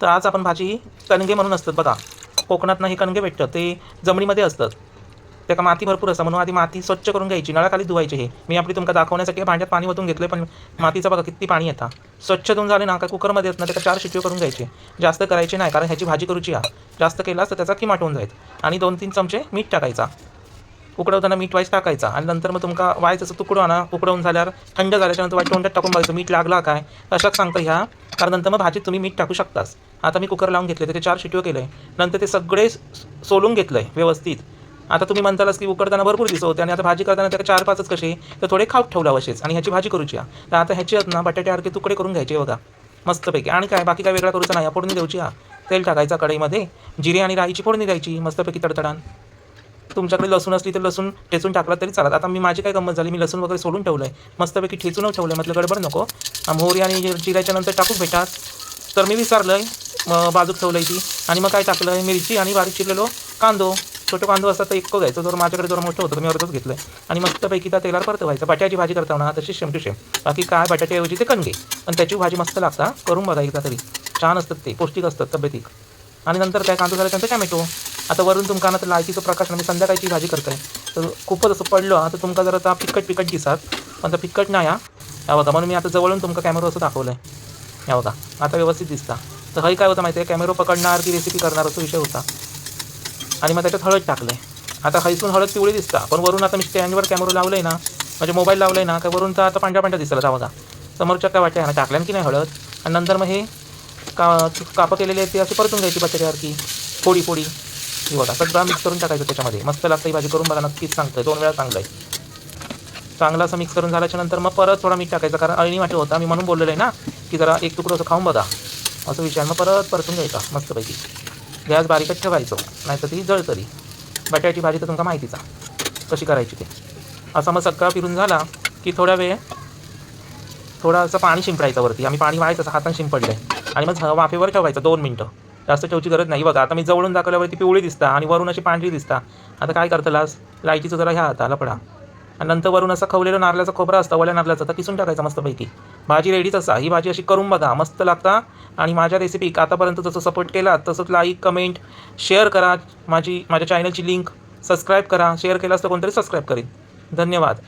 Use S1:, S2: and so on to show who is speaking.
S1: तर आज आपण भाजी कणगे म्हणून असतात बघा, कोकणात हे कणगे भेटतात, ते जमिनीमध्ये असतात, त्याका माती भरपूर असतं, म्हणून आधी माती स्वच्छ करून घ्यायची, नळाखाली धुवायची. हे मी आपली तुमका दाखवण्यासाठी भांड्यात पाणी ओतून घेतलं, पण मातीचा बघा किती पाणी येतं. स्वच्छ धुवून झाले ना का कुकरमध्ये येत ना, त्याला 4 शिट्टी करून घ्यायची, जास्त करायची नाही, कारण ह्याची भाजी करूची जास्त केलास तर त्याचा किमाट होऊन जाईल. आणि 2-3 चमचे मीठ टाकायचा, उकडवताना मीठ वाईस टाकायचा. आणि नंतर मग तुमका वाईस असं तुकडो आणा, उकडवून झाल्यावर थंड झाल्याच्यानंतर वाईट तोंडात टाकून बघायचं मीठ लागला काय, अशाच सांगतं ह्या, कारण नंतर मग भाजीत तुम्ही मीठ टाकू शकतास. आता मी कुकर लावून घेतले, त्याचे 4 शिट्टी केले, नंतर ते सगळे सोलून घेतलंय व्यवस्थित. आता तुम्ही म्हणतालच की उकडताना भरपूर दिसत होते आणि आता भाजी करताना त्याला 4-5च कसे, तर थोडे खाऊक ठेवला असेच, आणि ह्याची भाजी करूची. तर आता ह्याची ना बटाट्यासारखे तुकडे करून घ्यायचे बघा मस्तपैकी. आणि काय बाकी काय वेगळा करूचा नाही, फोडणी द्यायची. तेल टाकायचा कढईमध्ये, जिरे आणि राईची फोडणी द्यायची मस्तपैकी तडतडान. तुमच्याकडे लसूण असली तर लसूण ठेचून टाकला तरी चालत. आता मी माझी काय गंमत झाली, मी लसूण वगैरे सोडून ठेवलं आहे, मस्तपैकी ठेचूनच ठेवलं आहे, म्हटलं गडबड नको, मोहरी आणि जिऱ्याच्या नंतर टाकूच भेटात. तर मी विसरलं आहे, मग बाजूक ठेवलं आहे ती. आणि मग काय टाकलं आहे, मिरची आणि बारीक चिरलेलो कांदो, छोटं कांदो असतात तर एक घ्यायचं, जर माझ्याकडे जर मोठं होतं तर मी अर्धच घेतलं आहे. आणि मस्तपैकी त्या तेलावर परतवायचं. बटाट्याची भाजी करताना ना तशी सेम टू सेम, बाकी काय बटाट्याऐवजी ते कणगे, पण त्याची भाजी मस्त लागता, करून बघा एकदा तरी, छान असतात ते, पौष्टिक असतात, तब्येतीक. आणि नंतर काय कांदो झाल्यानंतर टॅमॅटो. आता वरून तुमका ना तर लायकीचं प्रकाश, मी संध्याकाळची भाजी करताय तर खूपच असं पडलं तर तुमका जर आता फिक्कट दिसात, पण तर फिक्कट नाही या बघा, म्हणून मी आता जवळून तुमका कॅमेरा असं दाखवलं आहे, या बघा आता व्यवस्थित दिसता. तर हई काय होतं माहिती आहे, कॅमेरा पकडणार की रेसिपी करणार असा विषय होता. आणि मग त्याच्यात हळद टाकलं आहे. आता हईसून हळद पिवळी दिसता, पण वरून आता मी स्टँडवर कॅमेरा लावलं आहे ना, म्हणजे मोबाईल लावलं आहे ना, का वरून तर आता पांढऱ्या दिसलं जा बघा. समोरच्या काय वाटतं ना टाकल्यान की नाही हळद. आणि नंतर मग हे कापं केलेले आहेत ते असे परतून घ्यायची बटाट्यासारखी फोडी ही बघा, सगळं मिक्स करून टाकायचं त्याच्यामध्ये. मस्त लागतं ही भाजी, करून बघा नक्कीच सांगतोय, 2 वेळा चांगलं आहे. चांगलं असं मिक्स करून झाल्याच्या नंतर मग परत थोडा मीठ टाकायचं, कारण अळणी वाटत होता, मी म्हणून बोललेलं आहे ना की जरा एक तुकडं असं खाऊन बघा असं विषय. मग परत परतून घ्यायचा मस्तपैकी, गॅस बारीकच ठेवायचं, नाही तर ती जळतरी. बटाट्याची भाजी तर तुमका माहितीचा कशी करायची ते. असं मग सगळा फिरून झाला की थोडा वेळ थोडंसं पाणी शिंपडायचं वरती, आम्ही पाणी वाहायचं असं हाताने शिंपडलं आहे. आणि मग वाफेवर ठेवायचं 2 मिनटं, जास्त ठेवची गरज नाही. बघा आता मी जवळून दाखवल्यावरती पिवळी दिसता आणि वरून अशी पांढरी दिसता. आता काय करतलास, लाईटीचं जरा ह्या आता लपडा. आणि नंतर वरून असं खवलेलं नारळाचा खोबरा असतं, ओल्या नारळाचा, तर किसून टाकायचं मस्तपैकी. भाजी रेडीच असा, ही भाजी अशी करून बघा, मस्त लागता. आणि माझ्या रेसिपी आतापर्यंत जसं सपोर्ट केला तसंच लाईक कमेंट शेअर करा. माझ्या चॅनलची लिंक सबस्क्राईब करा, शेअर केलास तर कोणतरी सबस्क्राईब करेल. धन्यवाद.